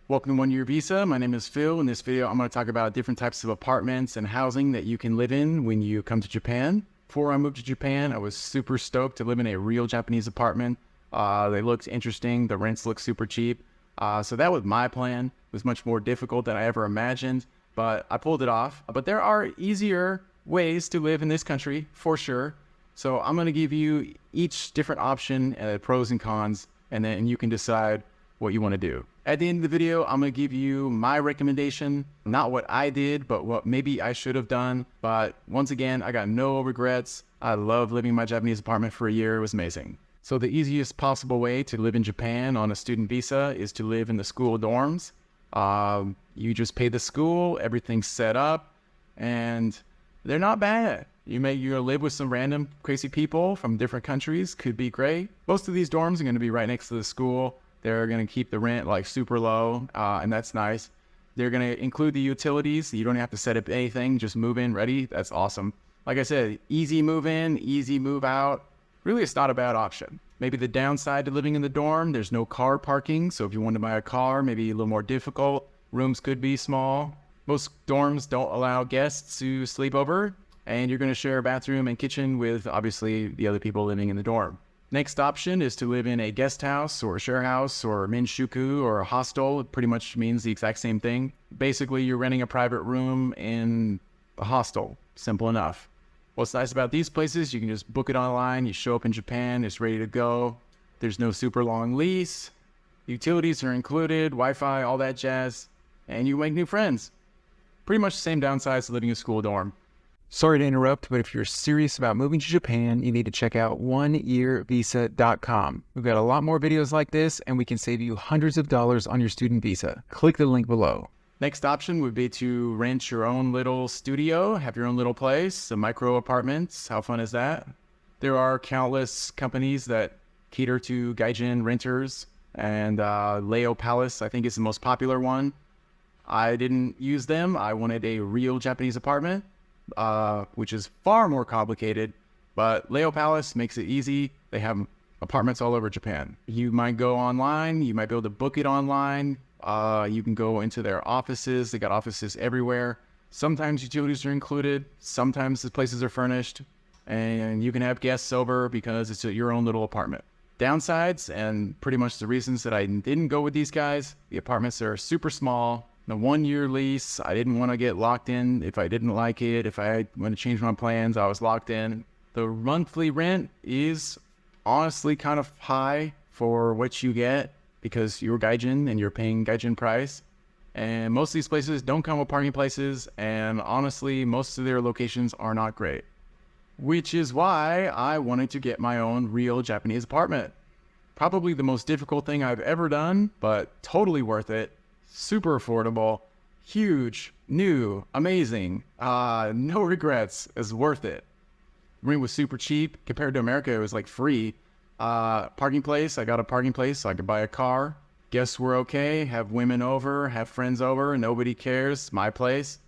Welcome to One Year Visa. My name is Phil. In this video, I'm going to talk about different types of apartments and housing that you can live in when you come to Japan. Before I moved to Japan, I was super stoked to live in a real Japanese apartment. They looked interesting. The rents looked super cheap. So that was my plan. It was much more difficult than I ever imagined, but I pulled it off. But there are easier ways to live in this country, for sure. So I'm going to give you each different option and the pros and cons, and then you can decide what you want to do. At the end of the video, I'm going to give you my recommendation, not what I did, but what maybe I should have done. But once again, I got no regrets. I love living in my Japanese apartment for a year. It was amazing. So the easiest possible way to live in Japan on a student visa is to live in the school dorms. You just pay the school, everything's set up, and they're not bad. You live with some random crazy people from different countries, could be great. Most of these dorms are going to be right next to the school. They're going to keep the rent like super low, and that's nice. They're going to include the utilities. You don't have to set up anything, just move in ready. That's awesome. Like I said, easy move in, easy move out. Really, it's not a bad option. Maybe the downside to living in the dorm, there's no car parking. So if you want to buy a car, maybe a little more difficult. Rooms could be small. Most dorms don't allow guests to sleep over, and you're going to share a bathroom and kitchen with obviously the other people living in the dorm. Next option is to live in a guest house or a share house or a minshuku or a hostel. It pretty much means the exact same thing. Basically, you're renting a private room in a hostel. Simple enough. What's nice about these places, you can just book it online. You show up in Japan, it's ready to go. There's no super long lease. Utilities are included, Wi-Fi, all that jazz. And you make new friends. Pretty much the same downsides to living in a school dorm. Sorry to interrupt, but if you're serious about moving to Japan, you need to check out oneyearvisa.com. We've got a lot more videos like this, and we can save you hundreds of dollars on your student visa. Click the link below. Next option would be to rent your own little studio, have your own little place, a micro apartments. How fun is that? There are countless companies that cater to gaijin renters, and Leo Palace, I think, is the most popular one. I didn't use them. I wanted a real Japanese apartment. Which is far more complicated, but Leo Palace makes it easy. They have apartments all over Japan. You might go online, you might be able to book it online. You can go into their offices. They got offices everywhere. Sometimes utilities are included. Sometimes the places are furnished, and you can have guests over because it's your own little apartment. Downsides, and pretty much the reasons that I didn't go with these guys, the apartments are super small. The 1 year lease, I didn't want to get locked in. If I didn't like it, if I want to change my plans, I was locked in. The monthly rent is honestly kind of high for what you get because you're gaijin and you're paying gaijin price. And most of these places don't come with parking places, and honestly, most of their locations are not great. Which is why I wanted to get my own real Japanese apartment. Probably the most difficult thing I've ever done, but totally worth it. Super affordable, huge, new, amazing, no regrets. It's worth it. Rent was super cheap. Compared to America, it was like free. Parking place, I got a parking place so I could buy a car. Guests were okay, have women over, have friends over, nobody cares, my place.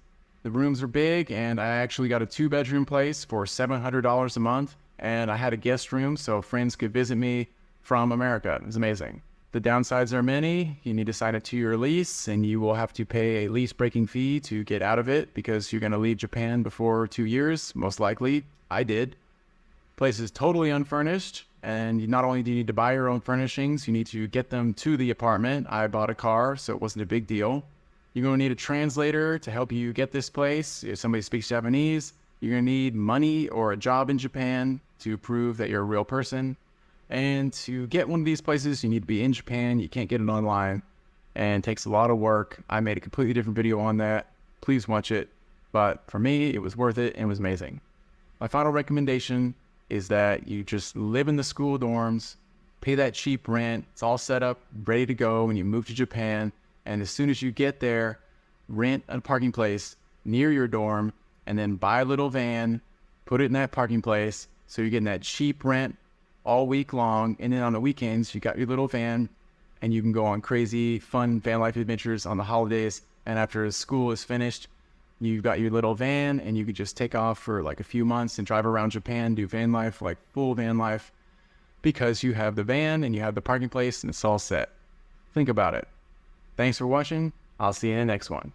The rooms are big, and I actually got a 2-bedroom place for $700 a month, and I had a guest room so friends could visit me from America. It was amazing. The downsides are many. You need to sign a 2-year lease, and you will have to pay a lease breaking fee to get out of it because you're going to leave Japan before 2 years, most likely. I did. Place is totally unfurnished, and not only do you need to buy your own furnishings, you need to get them to the apartment. I bought a car, so it wasn't a big deal. You're going to need a translator to help you get this place. If somebody speaks Japanese, you're going to need money or a job in Japan to prove that you're a real person. And to get one of these places, you need to be in Japan. You can't get it online, and it takes a lot of work. I made a completely different video on that. Please watch it. But for me, it was worth it and it was amazing. My final recommendation is that you just live in the school dorms, pay that cheap rent. It's all set up, ready to go when you move to Japan. And as soon as you get there, rent a parking place near your dorm, and then buy a little van, put it in that parking place. So you're getting that cheap rent all week long, and then on the weekends you got your little van and you can go on crazy fun van life adventures on the holidays. And after school is finished, you've got your little van and you could just take off for like a few months and drive around Japan, do van life, like full van life, because you have the van and you have the parking place and it's all set. Think about it. Thanks for watching. I'll see you in the next one.